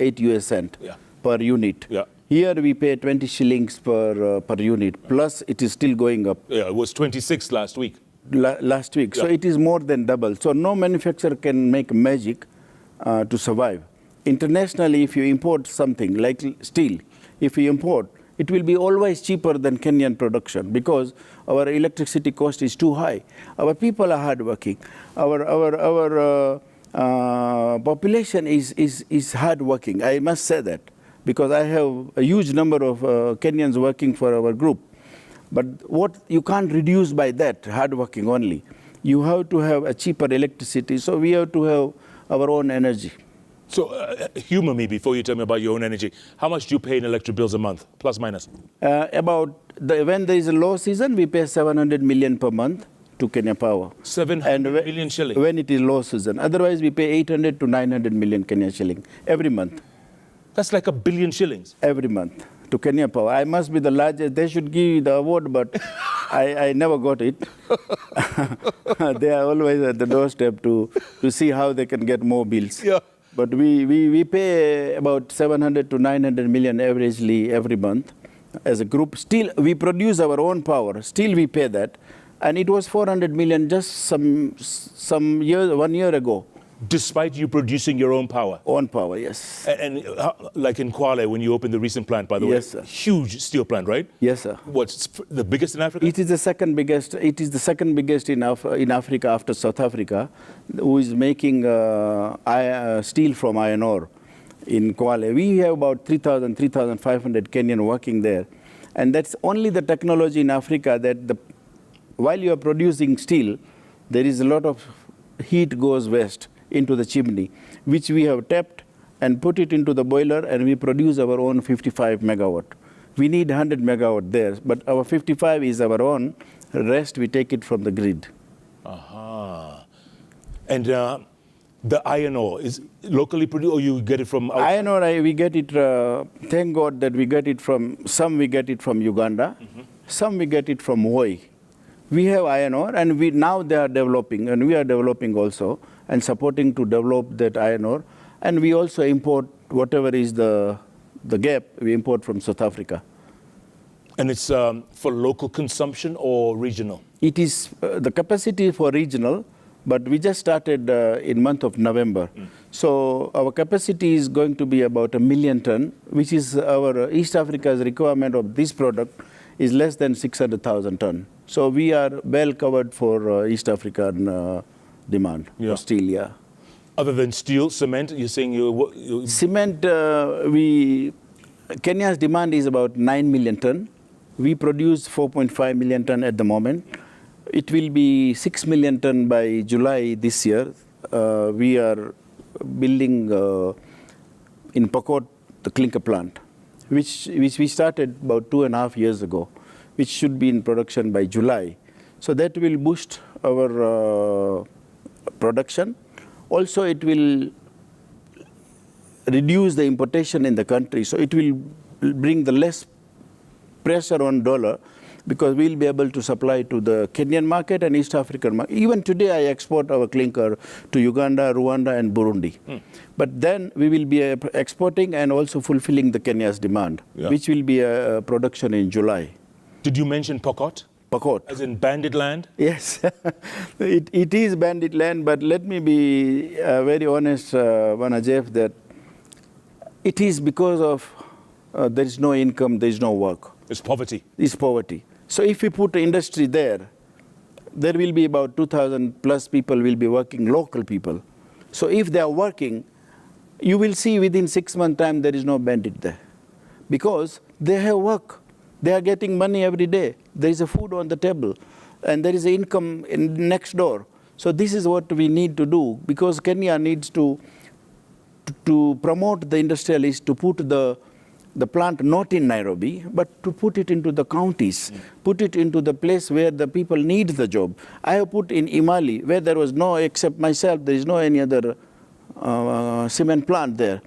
8 US cent Yeah. per unit. Yeah. Here we pay 20 shillings per unit, plus it is still going up. Yeah, it was 26 last week. Last week. Yeah. So it is more than double. So no manufacturer can make magic to survive. Internationally, if you import something like steel, if you import, it will be always cheaper than Kenyan production because our electricity cost is too high. Our people are hardworking. Our population is hardworking. I must say that because I have a huge number of Kenyans working for our group. But what you can't reduce by that, hardworking only. You have to have a cheaper electricity, so we have to have our own energy. So humor me before you tell me about your own energy. How much do you pay in electric bills a month, plus minus? When there is a low season, we pay 700 million per month to Kenya Power. 700 million shillings? When it is low season. Otherwise, we pay 800 to 900 million Kenya shilling every month. That's like 1 billion shillings. Every month to Kenya Power. I must be the largest. They should give me the award, but I never got it. They are always at the doorstep to see how they can get more bills. Yeah. But we pay about 700 to 900 million averagely every month as a group. Still, we produce our own power. Still, we pay that. And it was 400 million just some year, 1 year ago. Despite you producing your own power? Own power, yes. And like in Kwale, when you opened the recent plant, by the way, yes, sir. Huge steel plant, right? Yes, sir. What's the biggest in Africa? It is the second biggest. It is the second biggest in Africa after South Africa, who is making steel from iron ore in Kwale. We have about 3,500 Kenyan working there. And that's only the technology in Africa that while you are producing steel, there is a lot of heat goes west into the chimney, which we have tapped and put it into the boiler, and we produce our own 55 megawatt. We need 100 megawatt there, but our 55 is our own. The rest, we take it from the grid. Aha. And the iron ore is locally produced, or you get it from outside? Iron ore, we get it, thank God that we get it from, some we get it from Uganda, some we get it from Hawaii. We have iron ore, and now they are developing, and we are developing also, and supporting to develop that iron ore. And we also import whatever is the gap, we import from South Africa. And it's for local consumption or regional? It is the capacity for regional, but we just started in month of November. So our capacity is going to be about 1 million ton, which is our East Africa's requirement of this product is less than 600,000 ton. So we are well covered for East African demand for steel, yeah. Other than steel, cement, you're saying you... Cement, Kenya's demand is about 9 million ton. We produce 4.5 million ton at the moment. It will be 6 million ton by July this year. We are building in Pokot the clinker plant, which we started about 2.5 years ago, which should be in production by July. So that will boost our production. Also, it will reduce the importation in the country. So it will bring the less pressure on dollar because we'll be able to supply to the Kenyan market and East African market. Even today, I export our clinker to Uganda, Rwanda, and Burundi. But then we will be exporting and also fulfilling the Kenya's demand, which will be a production in July. Did you mention Pokot? Pokot. As in bandit land? Yes, it is bandit land, but let me be very honest, Jeff, that it is because of there is no income, there is no work. It's poverty. It's poverty. So if we put industry there, there will be about 2,000 plus people will be working, local people. So if they are working, you will see within 6 months' time there is no bandit there. Because they have work. They are getting money every day. There is a food on the table. And there is income next door. So this is what we need to do. Because Kenya needs to promote the industrialists, to put the plant not in Nairobi, but to put it into the counties, put it into the place where the people need the job. I have put in Imali, where there was no, except myself, there is no any other cement plant there.